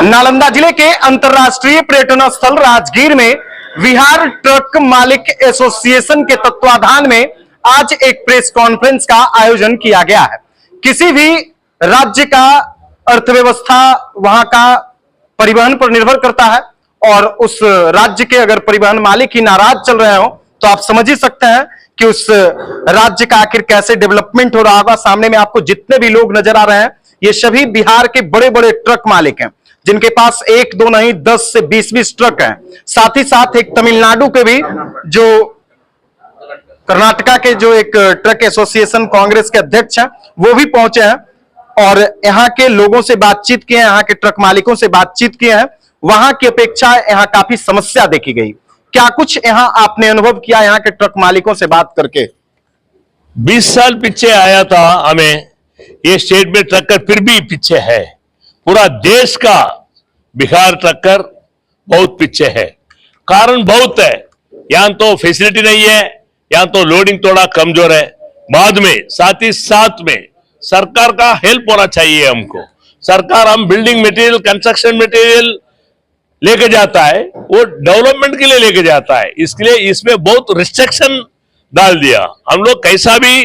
नालंदा जिले के अंतर्राष्ट्रीय पर्यटन स्थल राजगीर में विहार ट्रक मालिक एसोसिएशन के तत्वाधान में आज एक प्रेस कॉन्फ्रेंस का आयोजन किया गया है। किसी भी राज्य का अर्थव्यवस्था वहां का परिवहन पर निर्भर करता है और उस राज्य के अगर परिवहन मालिक ही नाराज चल रहे हो तो आप समझ ही सकते हैं कि उस राज्य का आखिर कैसे डेवलपमेंट हो रहा होगा। सामने में आपको जितने भी लोग नजर आ रहे हैं ये सभी बिहार के बड़े बड़े ट्रक मालिक हैं, जिनके पास एक दो नहीं 10 से 20 ट्रक हैं। साथ ही साथ एक तमिलनाडु के भी जो कर्नाटका के जो एक ट्रक एसोसिएशन कांग्रेस के अध्यक्ष हैं वो भी पहुंचे हैं और यहाँ के लोगों से बातचीत किए हैं, यहाँ के ट्रक मालिकों से बातचीत किए हैं। वहां की अपेक्षा यहाँ काफी समस्या देखी गई। क्या कुछ यहाँ आपने अनुभव किया यहाँ के ट्रक मालिकों से बात करके? 20 साल पीछे आया था हमें ये स्टेट में ट्रकर, फिर भी पीछे है। पूरा देश का बिहार ट्रकर बहुत पीछे है। कारण बहुत है, यहां तो फैसिलिटी नहीं है, यहां तो लोडिंग थोड़ा कमजोर है। बाद में साथ ही साथ में सरकार का हेल्प होना चाहिए हमको। सरकार हम बिल्डिंग मटेरियल, कंस्ट्रक्शन मटेरियल लेके जाता है, वो डेवलपमेंट के लिए लेके जाता है, इसके लिए इसमें बहुत रिस्ट्रिक्शन डाल दिया। हम लोग कैसा भी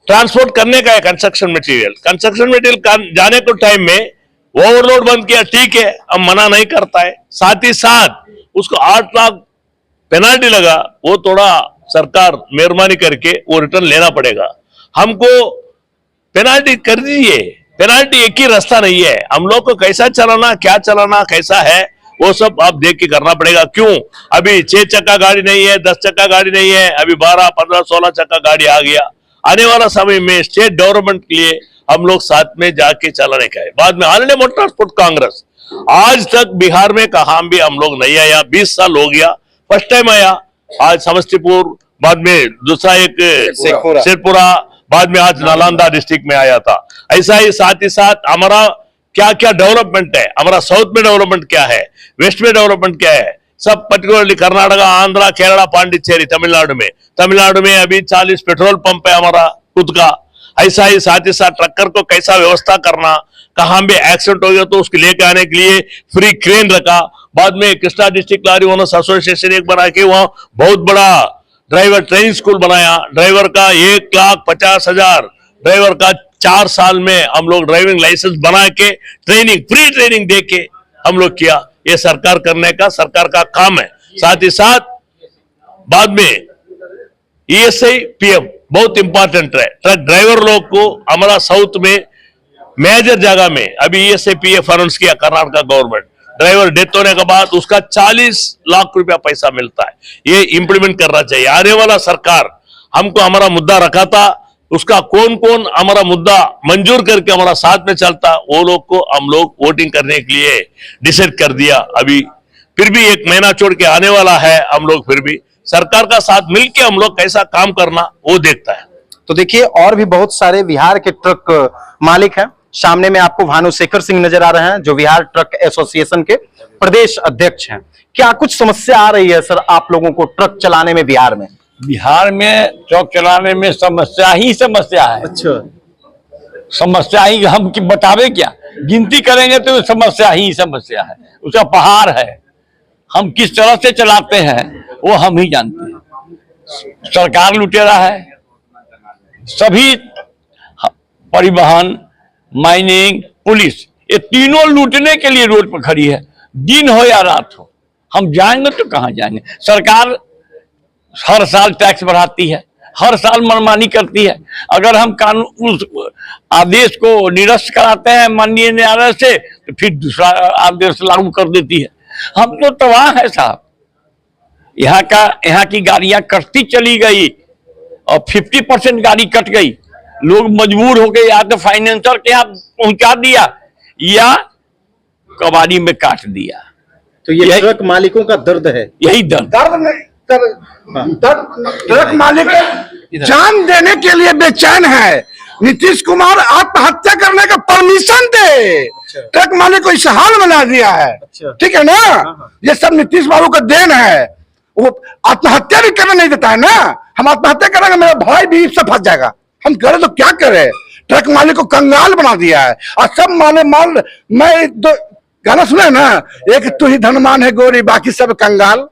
ट्रांसपोर्ट करने का है कंस्ट्रक्शन मटेरियल जाने को टाइम में ओवरलोड बंद किया, ठीक है, हम मना नहीं करता है। साथ ही साथ उसको 8 लाख पेनाल्टी लगा, वो थोड़ा सरकार मेहरबानी करके वो रिटर्न लेना पड़ेगा। हमको पेनाल्टी कर दीजिए, पेनाल्टी एक ही रास्ता नहीं है। हम लोग को कैसा चलाना, क्या चलाना, कैसा है वो सब आप देख के करना पड़ेगा। क्यों अभी 6 चक्का गाड़ी नहीं है, 10 चक्का गाड़ी नहीं है, अभी 12, 15, 16 चक्का गाड़ी आ गया। आने वाला समय में स्टेट डेवलपमेंट के लिए हम लोग साथ में जाके चलाने का है। बाद में all India motor transport Congress आज तक बिहार में कहां भी हम लोग नहीं आया। 20 साल हो गया, फर्स्ट टाइम आया। आज समस्तीपुर, बाद में दूसरा एक शेरपुरा, बाद में आज नालंदा डिस्ट्रिक्ट में आया था। ऐसा ही साथ हमारा क्या क्या डेवलपमेंट है, हमारा साउथ में डेवलपमेंट क्या है, वेस्ट में डेवलपमेंट क्या है, सब पर्टिकुलरली कर्नाटका, आंध्रा, केरला, पांडिचेरी, तमिलनाडु में अभी 40 पेट्रोल पंप है हमारा खुद का। ऐसा ही साथ ट्रकर को कैसा व्यवस्था करना, कहां भी एक्सीडेंट हो गया तो उसको लेके आने के लिए फ्री क्रेन रखा। बाद में Krishna district lorry owners association एक बना के वहां बहुत बड़ा ड्राइवर ट्रेनिंग स्कूल बनाया। ड्राइवर का 1,50,000 ड्राइवर का 4 साल में हम लोग ड्राइविंग लाइसेंस बना के फ्री ट्रेनिंग दे के हम लोग किया। ये सरकार करने का सरकार का काम है। साथ ही साथ बाद में ESI PM बहुत इंपॉर्टेंट है। ट्रक ड्राइवर लोग को हमारा साउथ में मेजर जगह में अभी ESI PF अनाउंस किया कर्नाटका गवर्नमेंट। ड्राइवर डेथ होने के बाद उसका 40 लाख रुपया पैसा मिलता है। ये इंप्लीमेंट करना चाहिए। आने वाला सरकार हमको हमारा मुद्दा रखा था, उसका कौन कौन हमारा मुद्दा मंजूर करके हमारा साथ में चलता, वो लोग को हम लोग वोटिंग करने के लिए डिसाइड कर दिया। अभी फिर भी 1 महीना छोड़ के आने वाला है, हम लोग फिर भी सरकार का साथ मिलके हम लोग कैसा काम करना वो देखता है। तो देखिए और भी बहुत सारे बिहार के ट्रक मालिक हैं। सामने में आपको भानुशेखर सिंह नजर आ रहे हैं जो बिहार ट्रक एसोसिएशन के प्रदेश अध्यक्ष हैं। क्या कुछ समस्या आ रही है सर आप लोगों को ट्रक चलाने में बिहार में? बिहार में ट्रक चलाने में समस्या है। अच्छा, समस्या ही हम बतावे क्या, गिनती करेंगे तो समस्या है। उसका पहाड़ है। हम किस तरह से चलाते हैं वो हम ही जानते हैं। सरकार लुटेरा है। सभी परिवहन, माइनिंग, पुलिस, ये तीनों लूटने के लिए रोड पर खड़ी है, दिन हो या रात हो। हम जाएंगे तो कहां जाएंगे? सरकार हर साल टैक्स बढ़ाती है, हर साल मनमानी करती है। अगर हम कानून उस आदेश को निरस्त कराते हैं माननीय न्यायालय से तो फिर दूसरा आदेश लागू कर देती है। हम तो तबाह है साहब। यहाँ की गाड़ियां कटती चली गई और 50% गाड़ी कट गई। लोग मजबूर हो गए, या तो फाइनेंसर के यहाँ पहुंचा दिया या कबाड़ी में काट दिया। तो ये ट्रक मालिकों का दर्द है। यही दर्द ट्रक मालिक जान देने के लिए बेचैन है। नीतीश कुमार आत्महत्या करने का परमिशन दे। ट्रक मालिक को इस हाल बना दिया है। ठीक है ना? ये सब नीतीश बाबू का देन है। वो आत्महत्या भी करने नहीं देता है ना। हम आत्महत्या करेंगे, मेरा भाई भी इससे फंस जाएगा। हम करें तो क्या करें? ट्रक मालिक को कंगाल बना दिया है और सब माल मैं गाना सुना है ना, एक तू ही धनवान है गोरी बाकी सब कंगाल।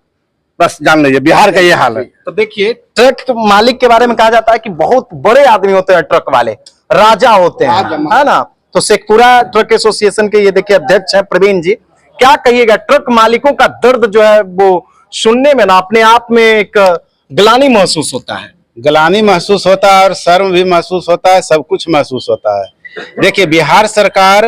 बस जान लीजिए बिहार का ये हाल है। तो देखिए, ट्रक मालिक के बारे में कहा जाता है कि बहुत बड़े आदमी होते हैं, ट्रक वाले राजा होते हैं, है ना। तो शेखपुरा ट्रक एसोसिएशन के ये देखिए अध्यक्ष हैं प्रवीण जी, क्या कहिएगा? ट्रक मालिकों का दर्द जो है वो सुनने में ना अपने आप में एक ग्लानि महसूस होता है। ग्लानि महसूस होता है और शर्म भी महसूस होता है, सब कुछ महसूस होता है। देखिए, बिहार सरकार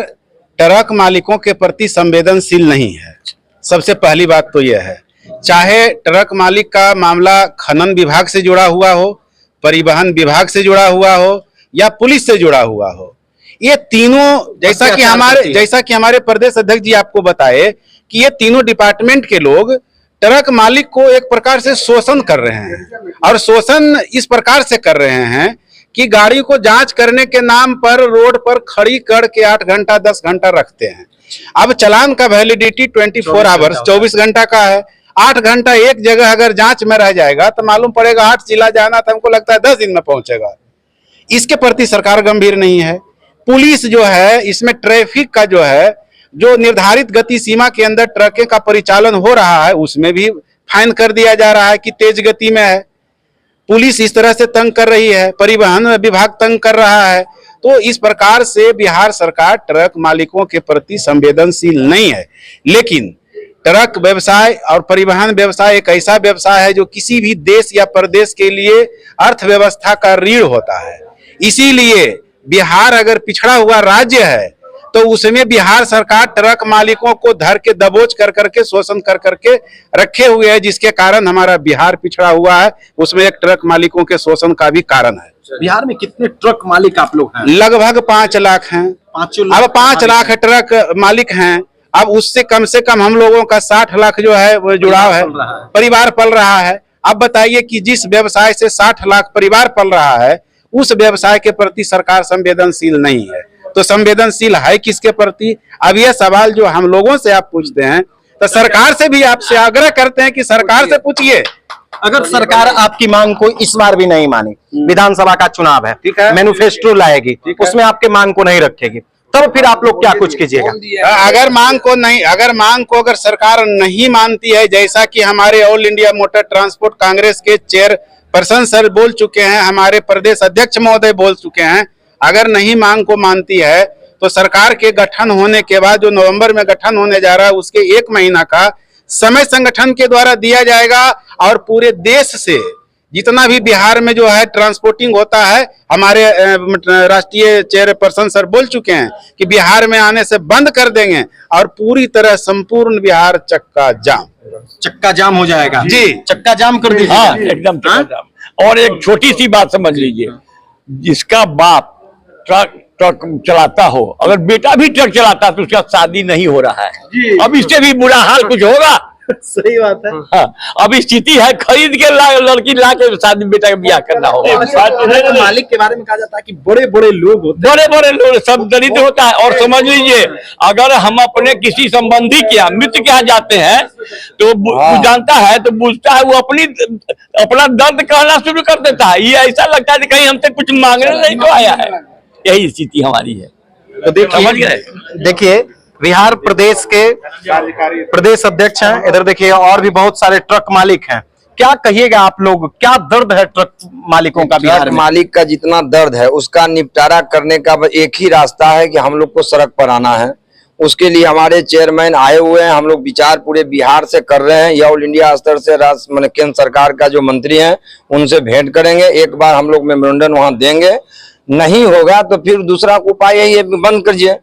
ट्रक मालिकों के प्रति संवेदनशील नहीं है। सबसे पहली बात तो यह है, चाहे ट्रक मालिक का मामला खनन विभाग से जुड़ा हुआ हो, परिवहन विभाग से जुड़ा हुआ हो या पुलिस से जुड़ा हुआ हो, ये तीनों जैसा कि हमारे प्रदेश अध्यक्ष जी आपको बताए कि ये तीनों डिपार्टमेंट के लोग ट्रक मालिक को एक प्रकार से शोषण कर रहे हैं। और शोषण इस प्रकार से कर रहे हैं कि गाड़ी को जांच करने के नाम पर रोड पर खड़ी करके 8 घंटा 10 घंटा रखते हैं। अब चालान का वैलिडिटी 24 आवर्स 24 घंटा का है। 8 घंटा एक जगह अगर जांच में रह जाएगा तो मालूम पड़ेगा 8 जिला जाना था, हमको लगता है 10 दिन में पहुंचेगा। इसके प्रति सरकार गंभीर नहीं है। पुलिस जो है, इसमें ट्रैफिक का जो है, जो निर्धारित गति सीमा के अंदर ट्रकों का परिचालन हो रहा है उसमें भी फाइन कर दिया जा रहा है कि तेज गति में है। पुलिस इस तरह से तंग कर रही है, परिवहन विभाग तंग कर रहा है। तो इस प्रकार से बिहार सरकार ट्रक मालिकों के प्रति संवेदनशील नहीं है। लेकिन ट्रक व्यवसाय और परिवहन व्यवसाय एक ऐसा व्यवसाय है जो किसी भी देश या प्रदेश के लिए अर्थव्यवस्था का रीढ़ होता है। इसीलिए बिहार अगर पिछड़ा हुआ राज्य है तो उसमें बिहार सरकार ट्रक मालिकों को धर के दबोच कर करके शोषण कर करके रखे हुए है, जिसके कारण हमारा बिहार पिछड़ा हुआ है। उसमें एक ट्रक मालिकों के शोषण का भी कारण है। बिहार में कितने ट्रक मालिक आप लोग हैं? लगभग 5 लाख हैं। अब 5 लाख ट्रक मालिक हैं। अब उससे कम से कम हम लोगों का 60 लाख जो है वो जुड़ाव है, परिवार पल रहा है। अब बताइए कि जिस व्यवसाय से 60 लाख परिवार पल रहा है उस व्यवसाय के प्रति सरकार संवेदनशील नहीं है। तो संवेदनशील है किसके प्रति? अब यह सवाल जो हम लोगों से आप पूछते हैं तो सरकार से भी आपसे आग्रह करते हैं कि सरकार से पूछिए। अगर सरकार आपकी मांग को इस बार भी नहीं मानी, विधानसभा का चुनाव है, ठीक है, मैनिफेस्टो लाएगी, उसमें आपके मांग को नहीं रखेगी, तब फिर आप लोग क्या कुछ कीजिएगा? अगर मांग को अगर सरकार नहीं मानती है, जैसा कि हमारे all India motor transport Congress के चेयरपर्सन सर बोल चुके हैं, हमारे प्रदेश अध्यक्ष महोदय बोल चुके हैं, अगर नहीं मांग को मानती है तो सरकार के गठन होने के बाद, जो नवंबर में गठन होने जा रहा है, उसके 1 महीना का समय संगठन के द्वारा दिया जाएगा। और पूरे देश से जितना भी बिहार में जो है ट्रांसपोर्टिंग होता है, हमारे राष्ट्रीय चेयरपर्सन सर बोल चुके हैं कि बिहार में आने से बंद कर देंगे और पूरी तरह संपूर्ण बिहार चक्का जाम हो जाएगा। जी, चक्का जाम कर दीजिए। हाँ, एकदम चक्का जाम। और एक छोटी सी बात समझ लीजिए, जिसका बाप ट्रक चलाता हो, अगर बेटा भी ट्रक चलाता तो उसका शादी नहीं हो रहा है। अब इससे भी बुरा हाल कुछ होगा? सही बात है। हाँ, अब स्थिति है खरीद के लड़की ला के शादी बेटा का ब्याह करना होगा। मालिक के बारे में कहा जाता है कि बड़े बड़े लोग होते हैं, बड़े लोग सब दरिद्र होता है। और समझ लीजिए, अगर हम अपने किसी संबंधी के यहाँ मित्र के यहाँ जाते हैं तो वो जानता है तो बुझता है, वो अपना दर्द कहना शुरू कर देता है। ये ऐसा लगता है कि कहीं हमसे कुछ मांगने नहीं तो आया है। यही स्थिति हमारी है। तो देखिए बिहार प्रदेश के प्रदेश अध्यक्ष हैं, इधर देखिए और भी बहुत सारे ट्रक मालिक हैं। क्या कहिएगा आप लोग, क्या दर्द है ट्रक मालिकों का? बिहार ट्रक मालिक का जितना दर्द है उसका निपटारा करने का एक ही रास्ता है कि हम लोग को सड़क पर आना है। उसके लिए हमारे चेयरमैन आए हुए हैं। हम लोग विचार पूरे बिहार से कर रहे हैं या ऑल इंडिया स्तर से केंद्र सरकार का जो मंत्री हैं उनसे भेंट करेंगे। एक बार हम लोग मेमोरेंडम वहां देंगे, नहीं होगा तो फिर दूसरा उपाय यही है, बंद करिए।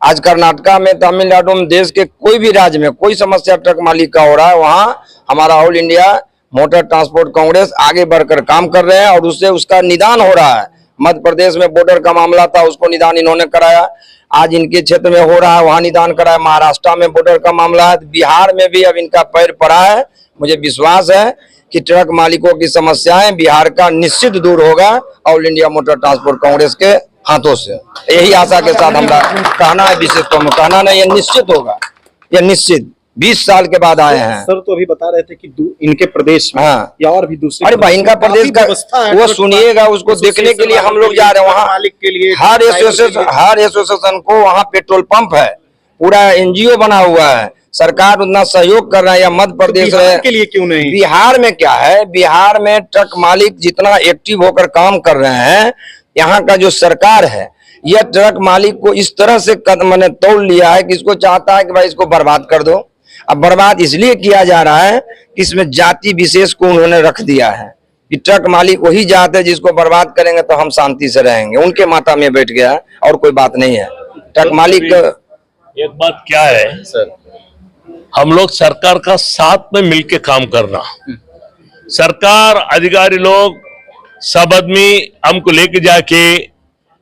आज कर्नाटका में, तमिलनाडु में, देश के कोई भी राज्य में कोई समस्या ट्रक मालिक का हो रहा है, वहां हमारा all India motor transport Congress आगे बढ़कर काम कर रहे हैं और उससे उसका निदान हो रहा है। मध्य प्रदेश में बॉर्डर का मामला था, उसको निदान इन्होंने कराया। आज इनके क्षेत्र में हो रहा है, वहां निदान कराया। महाराष्ट्र में बॉर्डर का मामला है, बिहार में भी अब इनका पैर पड़ा है। मुझे विश्वास है कि ट्रक मालिकों की समस्याएं बिहार का निश्चित दूर होगा all India motor transport Congress के हाथों से। यही आशा के साथ हमारा कहना है, विशेष तौर में कहना नहीं, ये निश्चित होगा, ये निश्चित 20 साल के बाद आए हैं। सर तो अभी बता रहे थे कि इनके प्रदेश में या और भी दूसरे, अरे भाई इनका प्रदेश का वो सुनिएगा, उसको देखने के लिए हम लोग जा रहे हैं वहाँ। मालिक के लिए हर एसोसिएशन को वहाँ पेट्रोल पंप है, पूरा एनजीओ बना हुआ है, सरकार उतना सहयोग कर रहा है, या मध्य प्रदेश बिहार के लिए क्यों नहीं? बिहार में क्या है, बिहार में ट्रक मालिक जितना एक्टिव होकर काम कर रहे हैं, यहाँ का जो सरकार है यह ट्रक मालिक को इस तरह से मैंने तोड़ लिया है कि इसको चाहता है कि भाई इसको बर्बाद कर दो। अब बर्बाद इसलिए किया जा रहा है कि इसमें जाति विशेष को उन्होंने रख दिया है कि ट्रक मालिक वही जात है जिसको बर्बाद करेंगे तो हम शांति से रहेंगे, उनके माथा में बैठ गया है और कोई बात नहीं है। ट्रक मालिक एक बात क्या है सर, हम लोग सरकार का साथ में मिलके काम करना, सरकार अधिकारी लोग सब आदमी हमको लेके जाके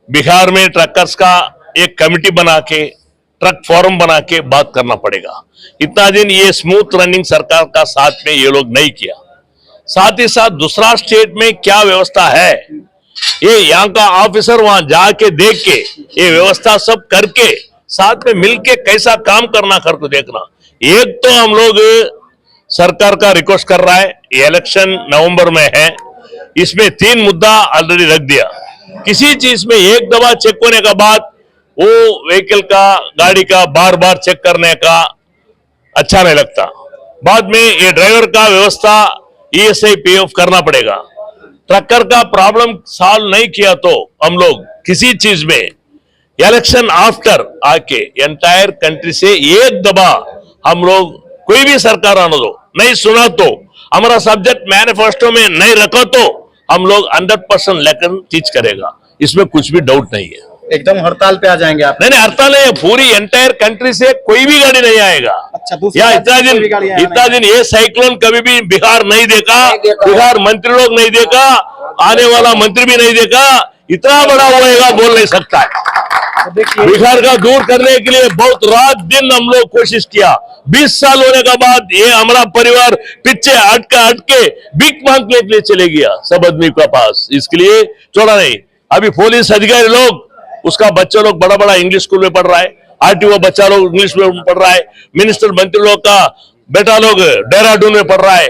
बिहार में ट्रकर्स का एक कमेटी बना के ट्रक फोरम बना के बात करना पड़ेगा। इतना दिन ये स्मूथ रनिंग सरकार का साथ में ये लोग नहीं किया। साथ ही साथ दूसरा स्टेट में क्या व्यवस्था है, ये यहाँ का ऑफिसर वहां जाके देख के ये व्यवस्था सब करके साथ में मिलके कैसा काम करना करके देखना। एक तो हम लोग सरकार का रिक्वेस्ट कर रहा है, ये इलेक्शन नवंबर में है, इसमें 3 मुद्दा ऑलरेडी रख दिया। किसी चीज में एक दफा चेक होने के बाद वो व्हीकल का गाड़ी का बार बार चेक करने का अच्छा नहीं लगता। बाद में ये ड्राइवर का व्यवस्था ESI PF करना पड़ेगा। ट्रकर का प्रॉब्लम सॉल्व नहीं किया तो हम लोग किसी चीज में इलेक्शन आफ्टर आके एंटायर कंट्री से एक दबा हम लोग कोई भी सरकार आने दो, नहीं सुना तो हमारा सब्जेक्ट मैनिफेस्टो में नहीं रखो तो हम लोग 100% लेकर टीच करेगा, इसमें कुछ भी डाउट नहीं है। एकदम हड़ताल पे आ जाएंगे आप? नहीं हड़ताल नहीं, पूरी एंटायर कंट्री से कोई भी गाड़ी नहीं आएगा। अच्छा, या इतना दिन ये साइक्लोन कभी भी बिहार नहीं देखा, बिहार मंत्री लोग नहीं देखा, आने वाला मंत्री भी नहीं देखा, इतना बड़ा होएगा बोल नहीं सकता है। बिहार का दूर करने के लिए बहुत रात दिन हम लोग कोशिश किया। 20 साल होने के बाद ये हमारा परिवार पीछे हटके भीख मांगने के लिए चले गया सब आदमी के पास, इसके लिए छोड़ा नहीं। अभी पुलिस अधिकारी लोग उसका बच्चा लोग बड़ा बड़ा इंग्लिश स्कूल में पढ़ रहा है, RTO बच्चा लोग इंग्लिश में पढ़ रहा है, मिनिस्टर मंत्री लोग का बेटा लोग देहरादून में पढ़ रहा है।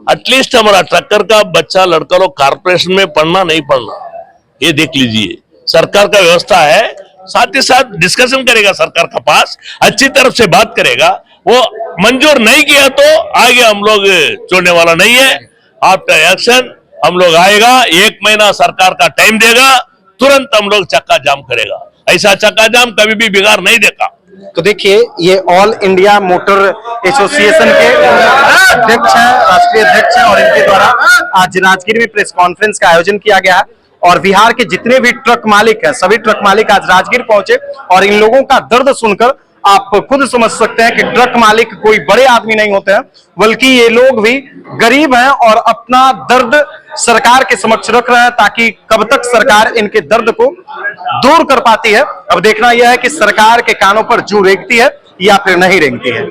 एटलीस्ट हमारा ट्रकर का बच्चा लड़का लोग कारपोरेशन में पढ़ना नहीं पढ़ना, ये देख लीजिए। सरकार का व्यवस्था है, साथ ही साथ डिस्कशन करेगा सरकार का पास, अच्छी तरफ से बात करेगा। वो मंजूर नहीं किया तो आगे हम लोग छोड़ने वाला नहीं है। आफ्टर एक्शन हम लोग आएगा, 1 महीना सरकार का टाइम देगा, तुरंत हम लोग चक्का जाम करेगा। ऐसा चक्का जाम कभी भी बिहार नहीं देखा। तो देखिए, ये ऑल इंडिया मोटर एसोसिएशन के अध्यक्ष हैं, राष्ट्रीय अध्यक्ष हैं, और इनके द्वारा आज राजगीर में प्रेस कॉन्फ्रेंस का आयोजन किया गया है। और बिहार के जितने भी ट्रक मालिक हैं, सभी ट्रक मालिक आज राजगीर पहुंचे और इन लोगों का दर्द सुनकर आप खुद समझ सकते हैं कि ट्रक मालिक कोई बड़े आदमी नहीं होते हैं, बल्कि ये लोग भी गरीब हैं और अपना दर्द सरकार के समक्ष रख रहे हैं, ताकि कब तक सरकार इनके दर्द को दूर कर पाती है। अब देखना यह है कि सरकार के कानों पर जूं रेंगती है या फिर नहीं रेंगती है।